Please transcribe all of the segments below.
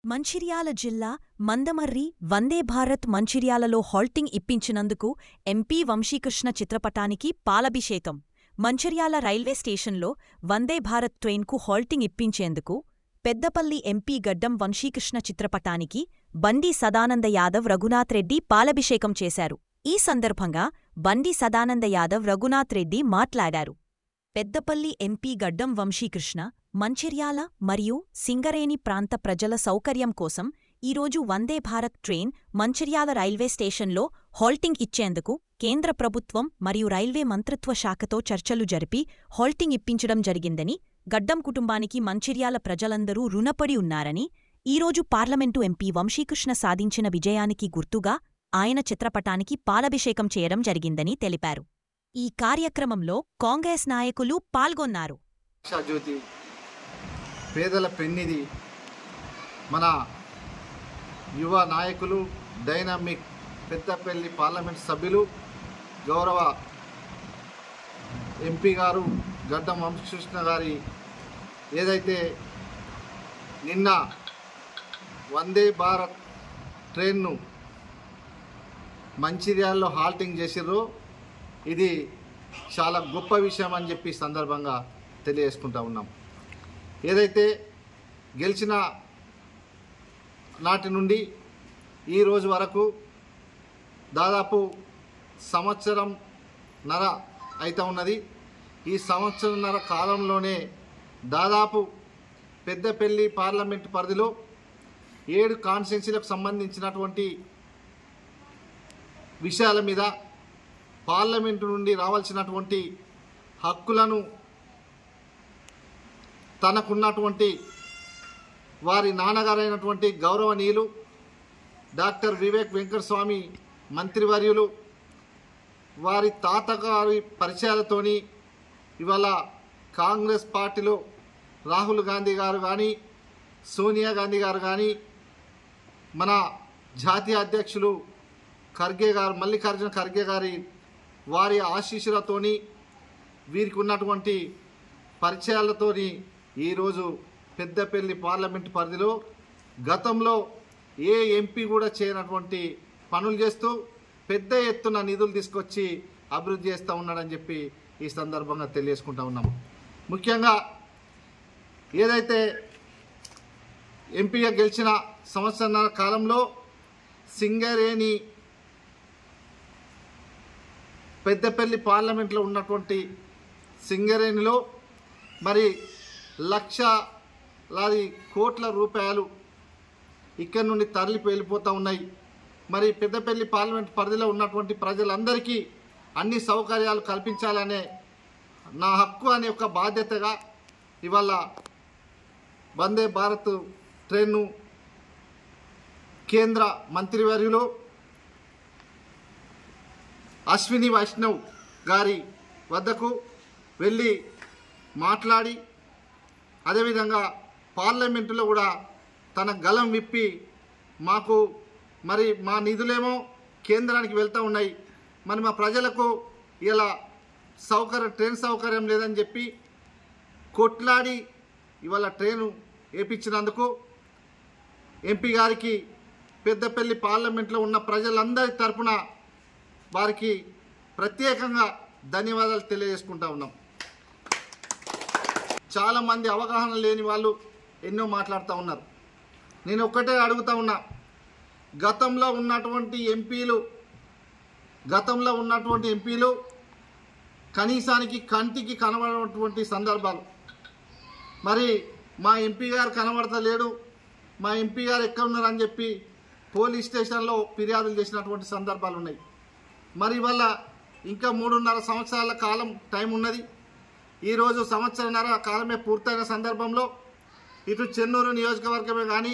మంచిర్యాల జిల్లా Mandamarri Vande Bharat మంచిర్యాలలో halting ఇప్పించినందుకు MP Vamsikrishna చిత్రపటానికి పాలాభిషేకం. మంచిర్యాల రైల్వే స్టేషన్లో వందే భారత్ ట్రైన్కు హాల్టింగ్ ఇప్పించేందుకు పెద్దపల్లి ఎంపీ గడ్డం వంశీకృష్ణ చిత్రపటానికి బండి సదానంద యాదవ్ రఘునాథ్ రెడ్డి పాలాభిషేకం చేశారు. ఈ సందర్భంగా బండి సదానంద యాదవ్ రఘునాథ్ రెడ్డి మాట్లాడారు. పెద్దపల్లి ఎంపీ గడ్డం వంశీకృష్ణ మంచిర్యాల మరియు సింగరేణి ప్రాంత ప్రజల సౌకర్యం కోసం ఈరోజు వందే భారత్ ట్రైన్ మంచిర్యాల రైల్వే స్టేషన్లో హాల్టింగ్ ఇచ్చేందుకు కేంద్ర ప్రభుత్వం మరియు రైల్వే మంత్రిత్వ శాఖతో చర్చలు జరిపి హాల్టింగ్ ఇప్పించడం జరిగిందని, గడ్డం కుటుంబానికి మంచిర్యాల ప్రజలందరూ రుణపడి ఉన్నారని, ఈరోజు పార్లమెంటు ఎంపీ వంశీకృష్ణ సాధించిన విజయానికి గుర్తుగా ఆయన చిత్రపటానికి పాలాభిషేకం చేయడం జరిగిందని తెలిపారు. ఈ కార్యక్రమంలో కాంగ్రెస్ నాయకులు పాల్గొన్నారు. జ్యోతి పేదల పెన్నిది మన యువ నాయకులు, డైనామిక్ పెద్దపల్లి పార్లమెంట్ సభ్యులు, గౌరవ ఎంపీ గారు గడ్డం వంశీకృష్ణ గారి ఏదైతే నిన్న వందే భారత్ ట్రైన్ను మంచిర్యాలలో హాల్టింగ్ చేసిర్రో ఇది చాలా గొప్ప విషయం అని చెప్పి సందర్భంగా తెలియజేసుకుంటా ఉన్నాం. ఏదైతే గెలిచిన నాటి నుండి ఈ రోజు వరకు దాదాపు సంవత్సరంన్నర అయితే ఉన్నది. ఈ సంవత్సరంన్నర కాలంలోనే దాదాపు పెద్దపల్లి పార్లమెంట్ పరిధిలో 7 కాన్స్టిట్యున్సీలకు సంబంధించినటువంటి విషయాల మీద పార్లమెంటు నుండి రావాల్సినటువంటి హక్కులను తనకున్నటువంటి వారి నాన్నగారైనటువంటి గౌరవనీయులు డాక్టర్ వివేక్ వెంకటస్వామి మంత్రివర్యులు వారి తాతగారి పరిచయాలతోని ఇవాళ కాంగ్రెస్ పార్టీలో రాహుల్ గాంధీ గారు కానీ, సోనియా గాంధీ గారు కానీ, మన జాతీయ అధ్యక్షులు ఖర్గే గారు, మల్లికార్జున ఖర్గే గారి వారి ఆశీస్సులతోని వీరికి ఉన్నటువంటి పరిచయాలతోని ఈరోజు పెద్దపల్లి పార్లమెంటు పరిధిలో గతంలో ఏ ఎంపీ కూడా చేయనటువంటి పనులు చేస్తూ పెద్ద ఎత్తున నిధులు తీసుకొచ్చి అభివృద్ధి చేస్తూ ఉన్నాడని చెప్పి ఈ సందర్భంగా తెలియజేసుకుంటూ ఉన్నాము. ముఖ్యంగా ఏదైతే ఎంపీగా గెలిచిన సంవత్సరాల కాలంలో సింగరేణి పెద్దపల్లి పార్లమెంట్లో ఉన్నటువంటి సింగరేణిలో మరి లక్షలాది కోట్ల రూపాయలు ఇక్కడి నుండి తరలి వెళ్ళిపోతూ ఉన్నాయి. మరి పెద్దపల్లి పార్లమెంట్ పరిధిలో ఉన్నటువంటి ప్రజలందరికీ అన్ని సౌకర్యాలు కల్పించాలనే నా హక్కు అనే ఒక బాధ్యతగా ఇవాళ వందే భారత్ ట్రైన్ను కేంద్ర మంత్రివర్యులు అశ్విని వైష్ణవ్ గారి వద్దకు వెళ్ళి మాట్లాడి, అదేవిధంగా పార్లమెంటులో కూడా తన గలం విప్పి మాకు మరి మా నిధులేమో కేంద్రానికి వెళ్తూ ఉన్నాయి, మరి మా ప్రజలకు ఇలా ట్రైన్ సౌకర్యం లేదని చెప్పి కొట్లాడి ఇవాళ ట్రైను వేయించినందుకు ఎంపీ గారికి పెద్దపల్లి పార్లమెంట్లో ఉన్న ప్రజలందరి తరపున వారికి ప్రత్యేకంగా ధన్యవాదాలు తెలియజేసుకుంటా ఉన్నాం. చాలామంది అవగాహన లేని వాళ్ళు ఎన్నో మాట్లాడుతూ ఉన్నారు. నేను ఒక్కటే అడుగుతూ ఉన్నా, గతంలో ఉన్నటువంటి ఎంపీలు కనీసానికి కంటికి కనబడినటువంటి సందర్భాలు, మరి మా ఎంపీ గారు కనబడతలేడు, మా ఎంపీ గారు ఎక్కడ ఉన్నారని చెప్పి పోలీస్ స్టేషన్లో ఫిర్యాదులు చేసినటువంటి సందర్భాలు ఉన్నాయి. మరి వల్ల ఇంకా 3.5 సంవత్సరాల కాలం టైం ఉన్నది. ఈరోజు సంవత్సరన్నర కాలమే పూర్తయిన సందర్భంలో ఇటు చెన్నూరు నియోజకవర్గమే కానీ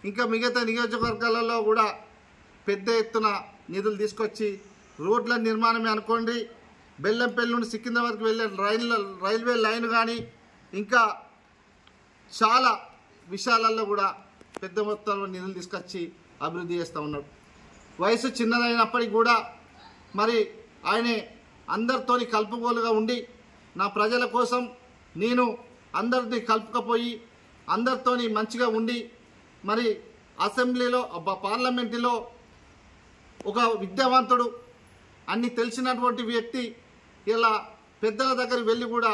ఇంకా మిగతా నియోజకవర్గాలలో కూడా పెద్ద ఎత్తున నిధులు తీసుకొచ్చి రోడ్ల నిర్మాణమే అనుకోండి, బెల్లంపల్లి నుండి సికింద్రాబాద్కి వెళ్ళే రైల్వే లైన్ కానీ ఇంకా చాలా విషయాలలో కూడా పెద్ద మొత్తంలో నిధులు తీసుకొచ్చి అభివృద్ధి చేస్తూ ఉన్నాడు. వయసు చిన్నదైనప్పటికీ కూడా మరి ఆయనే అందరితోని కలుపుగోలుగా ఉండి నా ప్రజల కోసం నేను అందరినీ కలుపుకపోయి అందరితోని మంచిగా ఉండి మరి అసెంబ్లీలో పార్లమెంటులో ఒక విద్యావంతుడు, అన్ని తెలిసినటువంటి వ్యక్తి ఇలా పెద్దల దగ్గరికి వెళ్ళి కూడా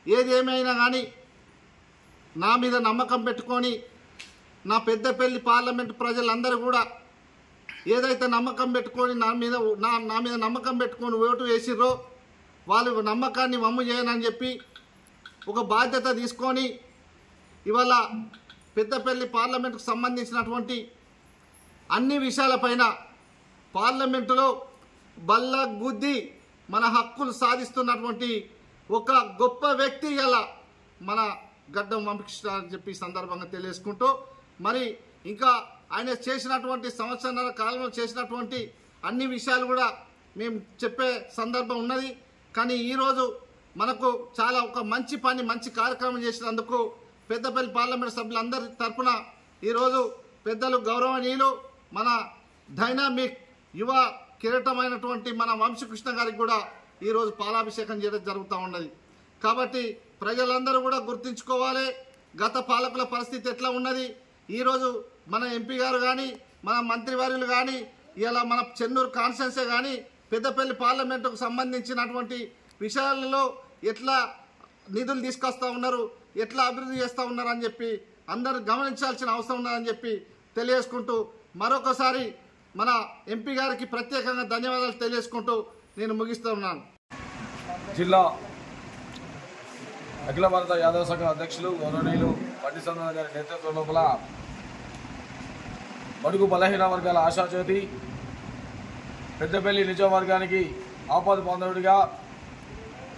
ఏదేమైనా కానీ నా మీద నమ్మకం పెట్టుకొని నా పెద్దపల్లి పార్లమెంటు ప్రజలందరూ కూడా ఏదైతే నమ్మకం పెట్టుకొని నా మీద నమ్మకం పెట్టుకొని ఓటు వేసిర్రో వాళ్ళ నమ్మకాన్ని వమ్ము చేయనని చెప్పి ఒక బాధ్యత తీసుకొని ఇవాళ పెద్దపల్లి పార్లమెంటుకు సంబంధించినటువంటి అన్ని విషయాలపైన పార్లమెంటులో బల్ల గుద్ది మన హక్కులు సాధిస్తున్నటువంటి ఒక గొప్ప వ్యక్తి ఇలా మన గడ్డం వంశీకృష్ణ అని చెప్పి సందర్భంగా తెలియజేసుకుంటూ, మరి ఇంకా ఆయన చేసినటువంటి సంవత్సరాల కాలంలో చేసినటువంటి అన్ని విషయాలు కూడా మేము చెప్పే సందర్భం ఉన్నది. కానీ ఈరోజు మనకు చాలా ఒక మంచి పని, మంచి కార్యక్రమం చేసినందుకు పెద్దపల్లి పార్లమెంట్ సభ్యులందరి తరఫున ఈరోజు పెద్దలు గౌరవనీయులు మన డైనామిక్ యువ కిరీటమైనటువంటి మన వంశీకృష్ణ గారికి కూడా ఈరోజు పాలాభిషేకం చేయడం జరుగుతూ ఉన్నది. కాబట్టి ప్రజలందరూ కూడా గుర్తుంచుకోవాలి గత పాలకుల పరిస్థితి ఎట్లా ఉన్నది. ఈరోజు మన ఎంపీ గారు కానీ మన మంత్రివర్యులు కానీ ఇలా మన చెన్నూరు కాన్స్టిట్యున్సీ కానీ పెద్దపల్లి పార్లమెంటుకు సంబంధించినటువంటి విషయాలలో ఎట్లా నిధులు తీసుకొస్తూ ఉన్నారు, ఎట్లా అభివృద్ధి చేస్తూ ఉన్నారు అని చెప్పి అందరూ గమనించాల్సిన అవసరం ఉన్నదని చెప్పి తెలియజేసుకుంటూ మరొకసారి మన ఎంపీ గారికి ప్రత్యేకంగా ధన్యవాదాలు తెలియజేసుకుంటూ నేను ముగిస్తూ ఉన్నాను. జిల్లా అఖిల భారత యాదవ సంఘ అధ్యక్షులు గౌరవనీయులు బండి సంజయ్ గారి నేతృత్వం లోపల బడుగు బలహీన వర్గాల ఆశాజ్యోతి, పెద్దపల్లి నియోజకవర్గానికి ఆపద బాంధవుడిగా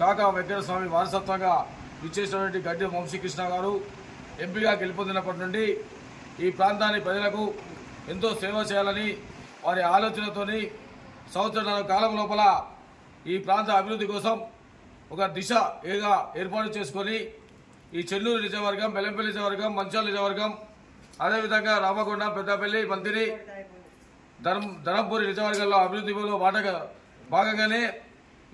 కాకా వెంకటస్వామి వారసత్వంగా ఇచ్చేసినటువంటి గడ్డి వంశీకృష్ణ గారు ఎంపీగా గెలుపొందినప్పటి నుండి ఈ ప్రాంతాన్ని ప్రజలకు ఎంతో సేవ చేయాలని వారి ఆలోచనతోని సంవత్సరాల కాలం లోపల ఈ ప్రాంత అభివృద్ధి కోసం ఒక దిశ ఏగా ఏర్పాటు చేసుకొని ఈ చెన్నూరు నియోజకవర్గం, బెల్లంపల్లి నియోజకవర్గం, మంచాల నియోజకవర్గం, అదేవిధంగా రామకొండ, పెద్దపల్లి, మంతిని, ధరంపూరి నియోజకవర్గాల్లో అభివృద్ధిలో భాగంగానే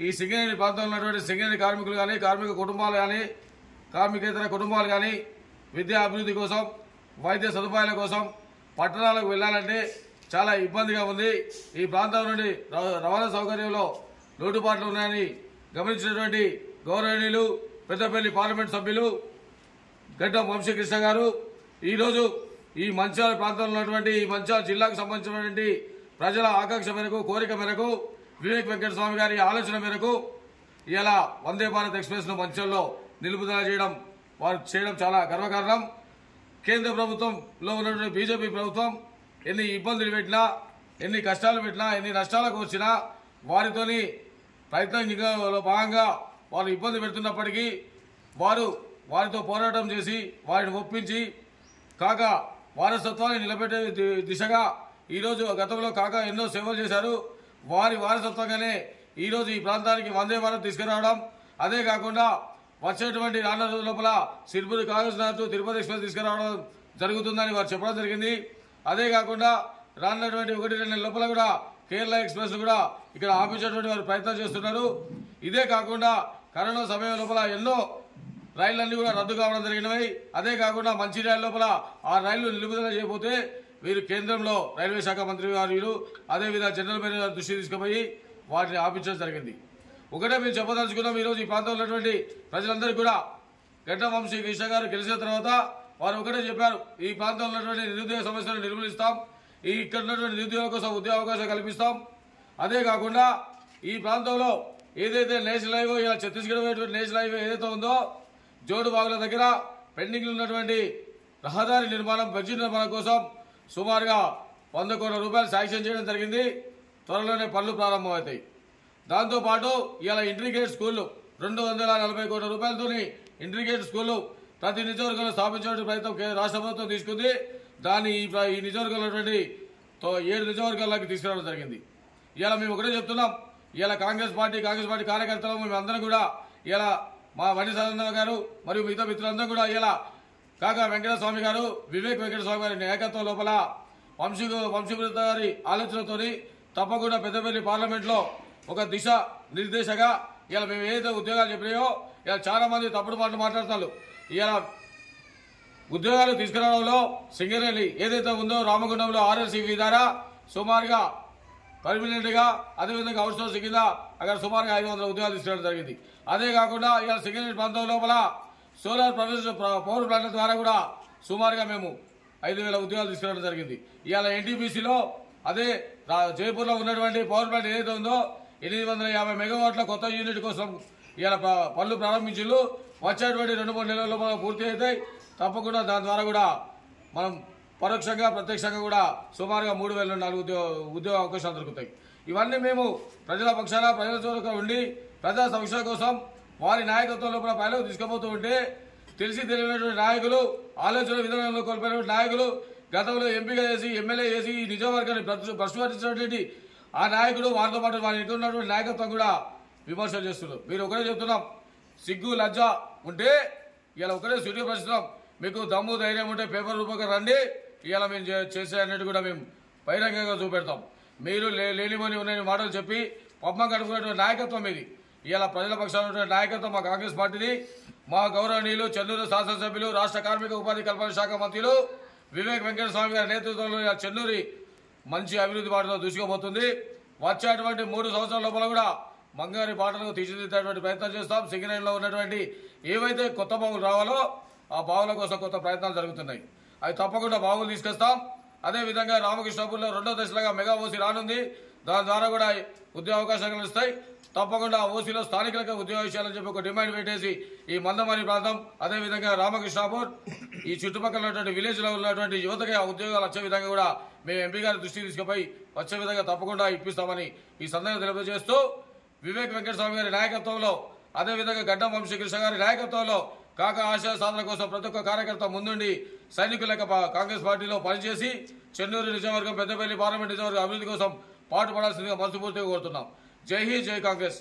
ఈ సింగరేణి ప్రాంతంలో ఉన్నటువంటి సింగరేణి కార్మికులు కానీ, కార్మిక కుటుంబాలు కానీ, కార్మికేతర కుటుంబాలు కానీ విద్యా అభివృద్ధి కోసం, వైద్య సదుపాయాల కోసం పట్టణాలకు వెళ్ళాలంటే చాలా ఇబ్బందిగా ఉంది. ఈ ప్రాంతం నుండి రవాణా సౌకర్యంలో లోటుపాట్లు ఉన్నాయని గమనించినటువంటి గౌరవనీయులు పెద్దపల్లి పార్లమెంట్ సభ్యులు గడ్డం వంశీకృష్ణ గారు ఈరోజు ఈ మంచిర్యాల ప్రాంతంలో ఉన్నటువంటి ఈ మంచిర్యాల జిల్లాకు సంబంధించినటువంటి ప్రజల ఆకాంక్ష మేరకు, కోరిక మేరకు, వివేక్ వెంకటస్వామి గారి ఆలోచన మేరకు ఇలా వందే భారత్ ఎక్స్ప్రెస్ను మంచిర్యాలలో నిలుపుదల చేయడం చాలా గర్వకారణం. కేంద్ర ప్రభుత్వంలో ఉన్నటువంటి బీజేపీ ప్రభుత్వం ఎన్ని ఇబ్బందులు పెట్టినా, ఎన్ని కష్టాలు పెట్టినా, ఎన్ని నష్టాలకు వచ్చినా వారితోని ప్రయత్నంలో భాగంగా వారు ఇబ్బంది పెడుతున్నప్పటికీ వారితో పోరాటం చేసి వారిని ఒప్పించి కాక వారసత్వాన్ని నిలబెట్టే దిశగా ఈరోజు గతంలో కాక ఎన్నో సేవలు చేశారు. వారి వారసత్వంగానే ఈరోజు ఈ ప్రాంతానికి వందే భారత్ తీసుకురావడం, అదే కాకుండా వచ్చేటువంటి రానున్న రోజుల లోపల సిరిపురి కాగజ్నాథ్ తిరుపతి ఎక్స్ప్రెస్ తీసుకురావడం జరుగుతుందని వారు చెప్పడం జరిగింది. అదే కాకుండా రానున్నటువంటి 1-2 నెలల లోపల కూడా కేరళ ఎక్స్ప్రెస్ కూడా ఇక్కడ ఆపించేటువంటి వారు ప్రయత్నం చేస్తున్నారు. ఇదే కాకుండా కరోనా సమయం లోపల ఎన్నో రైళ్లన్నీ కూడా రద్దు కావడం జరిగినవి. అదే కాకుండా మంచిర్యాల లోపల ఆ రైళ్లు నిలుపుదల చేయబోతే వీరు కేంద్రంలో రైల్వే శాఖ మంత్రి గారు అదేవిధంగా జనరల్ మేనేజర్ దృష్టి తీసుకుపోయి వాటిని ఆపించడం జరిగింది. ఒకటే మేము చెప్పదలుచుకున్నాం, ఈరోజు ఈ ప్రాంతంలో ఉన్నటువంటి ప్రజలందరికీ కూడా గడ్డం వంశీకృష్ణ గారు గెలిచిన తర్వాత వారు ఒకటే చెప్పారు, ఈ ప్రాంతంలో ఉన్నటువంటి నిరుద్యోగ సమస్యలను నిర్మూలిస్తాం, ఇక్కడ ఉన్నటువంటి నిరుద్యోగుల కోసం ఉద్యోగ అవకాశాలు కల్పిస్తాం. అదే కాకుండా ఈ ప్రాంతంలో ఏదైతే నేషనల్ హైవే ఇలా ఛత్తీస్గఢ్ నేషనల్ హైవే ఏదైతే ఉందో జోడుబాగుల దగ్గర పెండింగ్లు ఉన్నటువంటి రహదారి నిర్మాణం, బ్రిడ్జి నిర్మాణం కోసం సుమారుగా 100 కోట్ల రూపాయలు శాంక్షన్ చేయడం జరిగింది. త్వరలోనే పనులు ప్రారంభమవుతాయి. దాంతోపాటు ఇలా ఇంటిగ్రేటెడ్ స్కూళ్లు 240 కోట్ల రూపాయలతో ఇంటిగ్రేటెడ్ స్కూళ్లు ప్రతి నియోజకవర్గంలో స్థాపించే ప్రయత్నం రాష్ట్ర ప్రభుత్వం తీసుకుంది. దాన్ని ఈ నియోజకవర్గంలో 7 నియోజకవర్గాల్లోకి తీసుకురావడం జరిగింది. ఇలా మేము ఒకటే చెప్తున్నాం, ఇలా కాంగ్రెస్ పార్టీ కార్యకర్తలు మేమందరం కూడా ఇలా మా బండి సంజయ్ గారు మరియు మిగతా మిత్రులందరూ కూడా ఇలా కాకా వెంకటస్వామి గారు, వివేక్ వెంకటస్వామి గారి నాయకత్వం లోపల వంశీకృష్ణ గారి ఆలోచనతోని తప్పకుండా పెద్దపల్లి పార్లమెంట్లో ఒక దిశ నిర్దేశగా ఇలా మేము ఏదైతే ఉద్యోగాలు చెప్పినాయో ఇలా చాలా మంది తప్పుడు మాటలు మాట్లాడుతున్నారు. ఇలా ఉద్యోగాలు తీసుకురావడంలో సింగరేణి ఏదైతే ఉందో రామగుండంలో ఆర్ఎల్సీవీ ద్వారా సుమారుగా పర్మినెంట్ గా అదేవిధంగా అవుట్ సోర్సింగ్ కింద అక్కడ సుమారుగా 500 ఉద్యోగాలు తీసుకురావడం జరిగింది. అదే కాకుండా ఇలా సింగరేణి ప్రాంతం లోపల సోలార్ పవర్ ప్లాంట్ల ద్వారా కూడా సుమారుగా మేము 5,000 ఉద్యోగాలు తీసుకురావడం జరిగింది. ఇవాళ ఎన్టీపీసీలో అదే జైపూర్లో ఉన్నటువంటి పవర్ ప్లాంట్ ఏదైతే ఉందో 850 మెగావాట్ల కొత్త యూనిట్ కోసం ఇవాళ పనులు ప్రారంభించారు. వచ్చేటువంటి 2-3 నెలల లోపల పూర్తి అవుతాయి. తప్పకుండా దాని ద్వారా కూడా మనం పరోక్షంగా ప్రత్యక్షంగా కూడా సుమారుగా 3,000 ఉద్యోగ అవకాశాలు దొరుకుతాయి. ఇవన్నీ మేము ప్రజల పక్షాన ప్రజల చోటుగా ఉండి ప్రజా సంక్షేమం కోసం వారి నాయకత్వం లోపల పైలకు తీసుకుపోతూ ఉంటే తెలిసి తెలియనటువంటి నాయకులు ఆలోచన విధానంలో కోల్పోయినటువంటి నాయకులు గతంలో ఎంపీగా చేసి ఎమ్మెల్యే చేసి ఈ నిజవర్గాన్ని ప్రశ్నించినటువంటి ఆ నాయకుడు వారితో పాటు వారి ఇంట్లో ఉన్నటువంటి నాయకత్వం కూడా విమర్శలు చేస్తున్నారు. మీరు ఒకటే చెప్తున్నాం, సిగ్గు లజ్జ ఉంటే ఇలా ఒకటే సూటిగా ప్రశ్నిస్తున్నాం, మీకు దమ్ము ధైర్యం ఉంటే పేపర్ రూపంగా రండి, ఇలా మేము చేసే అన్నట్టు కూడా మేము బహిరంగంగా చూపెడతాం. మీరు లేనిపోని ఉన్న మాటలు చెప్పి పద్మం గడుపుకున్నటువంటి నాయకత్వం ఇది. ఇలా ప్రజల పక్షాన ఉన్నటువంటి నాయకత్వం మా కాంగ్రెస్ పార్టీని మా గౌరవనీయులు చెన్నూరు శాసనసభ్యులు రాష్ట్ర కార్మిక ఉపాధి కల్పన శాఖ మంత్రులు వివేక్ వెంకటస్వామి గారి నేతృత్వంలో చెన్నూరి మంచి అభివృద్ధి బాటలో దూసుకుపోతుంది. వచ్చేటువంటి 3 సంవత్సరాల లోపల కూడా బంగారు బాటలకు తీర్చిదిద్దేటువంటి ప్రయత్నం చేస్తాం. సింగరేణిలో ఉన్నటువంటి ఏవైతే కొత్త బావులు రావాలో ఆ బావుల కోసం కొత్త ప్రయత్నాలు జరుగుతున్నాయి. అవి తప్పకుండా బావులు తీసుకొస్తాం. అదేవిధంగా రామకృష్ణాపూర్లో 2వ దశలుగా మెగా ఓసీ రానుంది. దాని ద్వారా కూడా ఉద్యోగ అవకాశాలు ఇస్తాయి. తప్పకుండా ఓసీలో స్థానికులకు ఉద్యోగ విషయాలని చెప్పి ఒక డిమాండ్ పెట్టేసి ఈ మందమరి ప్రాంతం అదేవిధంగా రామకృష్ణాపూర్ ఈ చుట్టుపక్కల ఉన్నటువంటి విలేజ్ లో ఉన్నటువంటి యువతకి ఆ ఉద్యోగాలు వచ్చే విధంగా కూడా మేము ఎంపీ గారి దృష్టికి తీసుకుపోయి వచ్చే విధంగా తప్పకుండా ఇప్పిస్తామని ఈ సందర్భంగా తెలియజేస్తూ వివేక్ వెంకటస్వామి గారి నాయకత్వంలో అదేవిధంగా గడ్డం వంశీకృష్ణ గారి నాయకత్వంలో కాకా ఆశయ సాధన కోసం ప్రతి ఒక్క కార్యకర్త ముందుండి సైనికుల కాంగ్రెస్ పార్టీలో పనిచేసి చెన్నూరు నిజవర్గం పెద్దపల్లి పార్లమెంట్ నిజవర్గం అభివృద్ధి కోసం పాటుపడాల్సిందిగా మనస్ఫూర్తిగా కోరుతున్నాం. జై హింద్, జై కాంగ్రెస్.